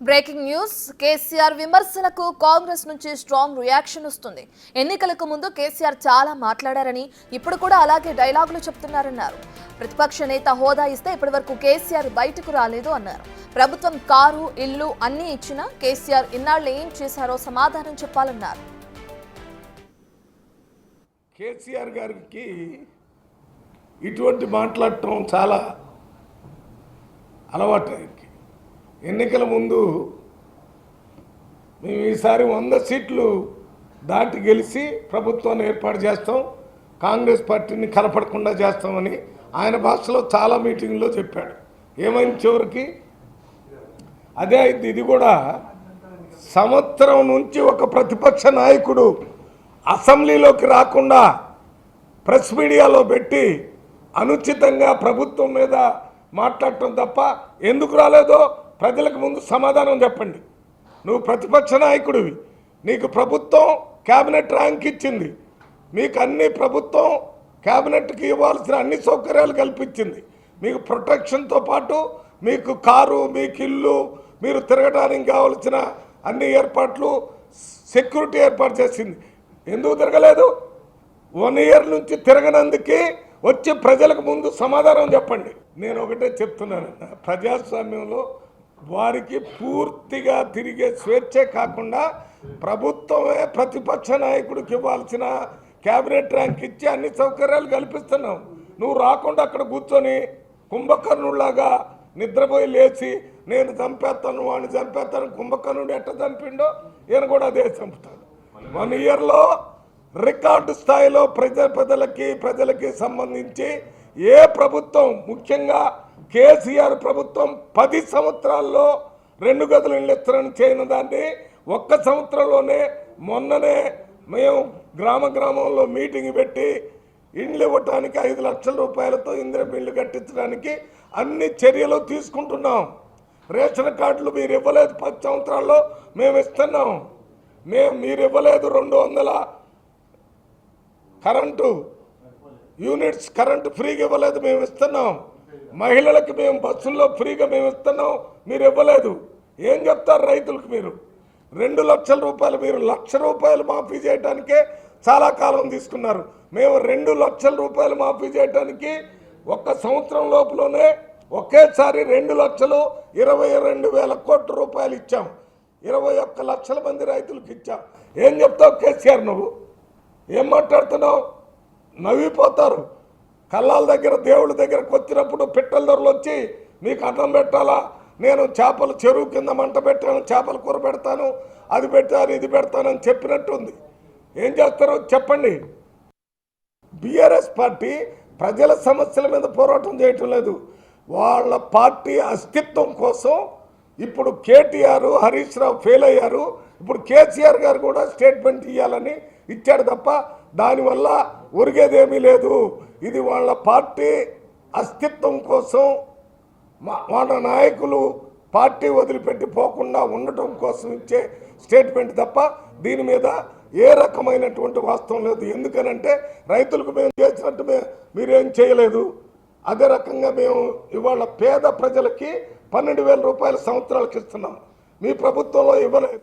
Breaking news KCR విమర్శలకు కాంగ్రెస్ నుంచి strong reaction వస్తుంది. ఎన్నికలకు ముందు కేసీఆర్ చాలా మాట్లాడారని ఇప్పుడు కూడా అలాగే డైలాగులు చెప్తున్నారన్నారు. ప్రతిపక్ష నేత హోదా ఇస్తే ఇప్పటివరకు కేసీఆర్ బయటకు రాలేదు అన్నారు. ప్రభుత్వం కారు ఇల్లు అన్నీ ఇచ్చినా కేసీఆర్ ఇన్నాళ్ళు ఏం చేశారో సమాధానం చెప్పాలన్నారు. కేసీఆర్ గారికి ఇటువంటి మాట్లాడటం చాలా అలవాటు. ఎన్నికల ముందు మేము ఈసారి 100 సీట్లు దాటి గెలిచి ప్రభుత్వాన్ని ఏర్పాటు చేస్తాం, కాంగ్రెస్ పార్టీని కలపడకుండా చేస్తామని ఆయన భాషలో చాలా మీటింగ్లో చెప్పాడు. ఏమైంది చివరికి? అదే అయింది. ఇది కూడా సంవత్సరం నుంచి ఒక ప్రతిపక్ష నాయకుడు అసెంబ్లీలోకి రాకుండా ప్రెస్ మీడియాలో పెట్టి అనుచితంగా ప్రభుత్వం మీద మాట్లాడటం తప్ప ఎందుకు రాలేదో ప్రజలకు ముందు సమాధానం చెప్పండి. నువ్వు ప్రతిపక్ష నాయకుడివి, నీకు ప్రభుత్వం క్యాబినెట్ ర్యాంక్ ఇచ్చింది, మీకు అన్ని ప్రభుత్వం క్యాబినెట్కి ఇవ్వాల్సిన అన్ని సౌకర్యాలు కల్పించింది, మీకు ప్రొటెక్షన్తో పాటు మీకు కారు, మీకు ఇల్లు, మీరు తిరగడానికి కావాల్సిన అన్ని ఏర్పాట్లు, సెక్యూరిటీ ఏర్పాటు చేసింది. ఎందుకు తిరగలేదు? 1 ఇయర్ నుంచి తిరగనందుకే వచ్చి ప్రజలకు ముందు సమాధానం చెప్పండి. నేను ఒకటే చెప్తున్నాను, ప్రజాస్వామ్యంలో వారికి పూర్తిగా తిరిగే స్వేచ్ఛే కాకుండా ప్రభుత్వమే ప్రతిపక్ష నాయకుడికి ఇవ్వాల్సిన క్యాబినెట్ ర్యాంక్ ఇచ్చి అన్ని సౌకర్యాలు కల్పిస్తున్నాం. నువ్వు రాకుండా అక్కడ కూర్చొని కుంభకర్ణులాగా నిద్రపోయి లేచి నేను చంపేస్తాను, వాడిని చంపేస్తాను, కుంభకర్ణుడు ఎట్ట చంపిండో ఈయన కూడా అదే చంపుతాడు. 1 ఇయర్లో రికార్డు స్థాయిలో ప్రజలకి సంబంధించి ఏ ప్రభుత్వం, ముఖ్యంగా కేసీఆర్ ప్రభుత్వం 10 సంవత్సరాల్లో 2 గదులు ఇళ్ళు ఇస్తారని చేయని దాన్ని 1 సంవత్సరంలోనే మొన్ననే మేము గ్రామంలో మీటింగ్ పెట్టి ఇండ్లు ఇవ్వటానికి 5 లక్షల రూపాయలతో ఇందిరమ్మ ఇల్లు కట్టించడానికి అన్ని చర్యలు తీసుకుంటున్నాం. రేషన్ కార్డులు మీరు ఇవ్వలేదు 10 సంవత్సరాల్లో, మేము ఇస్తున్నాం. మీరు ఇవ్వలేదు 200 కరెంటు యూనిట్స్, కరెంటు ఫ్రీగా ఇవ్వలేదు, మేము ఇస్తున్నాం. మహిళలకు మేము బస్సుల్లో ఫ్రీగా మేము ఇస్తున్నాం, మీరు ఇవ్వలేదు. ఏం చెప్తారు రైతులకు? మీరు 2 లక్షల రూపాయలు, మీరు 1 లక్ష రూపాయలు మాఫీ చేయడానికే చాలా కాలం తీసుకున్నారు. మేము 2 లక్షల రూపాయలు మాఫీ చేయడానికి 1 సంవత్సరం లోపలనే ఒకేసారి 2,22,000 కోట్ల రూపాయలు ఇచ్చాం. 21 లక్షల మంది రైతులకు ఇచ్చాం. ఏం చెప్తావు కేసీఆర్? నువ్వు ఏం మాట్లాడుతున్నావు? నవ్విపోతారు. కళ్ళాల దగ్గర, దేవుళ్ళ దగ్గరకు వచ్చినప్పుడు పిట్టల ధరలు వచ్చి మీకు అన్నం పెట్టాలా, నేను చేపలు చెరువు కింద మంట పెట్టాను, చేపల కూర పెడతాను, అది పెట్టాను, ఇది పెడతానని చెప్పినట్టుంది. ఏం చేస్తారో చెప్పండి. బీఆర్ఎస్ పార్టీ ప్రజల సమస్యల మీద పోరాటం చేయటం లేదు, వాళ్ళ పార్టీ అస్తిత్వం కోసం. ఇప్పుడు కేటీఆర్, హరీష్ రావు ఫెయిల్ అయ్యారు, ఇప్పుడు కేసీఆర్ గారు కూడా స్టేట్మెంట్ ఇవ్వాలని ఇచ్చాడు తప్ప దానివల్ల ఒరిగేదేమీ లేదు. ఇది వాళ్ళ పార్టీ అస్తిత్వం కోసం, వాళ్ళ నాయకులు పార్టీ వదిలిపెట్టి పోకుండా ఉండటం కోసం ఇచ్చే స్టేట్మెంట్ తప్ప దీని మీద ఏ రకమైనటువంటి వాస్తవం లేదు. ఎందుకనంటే రైతులకు మేము చేసినట్టు మీరేం చేయలేదు. అదే రకంగా మేము ఇవాళ పేద ప్రజలకి 12,000 రూపాయల సంవత్సరాలకు ఇస్తున్నాం, మీ ప్రభుత్వంలో ఇవ్వలేదు.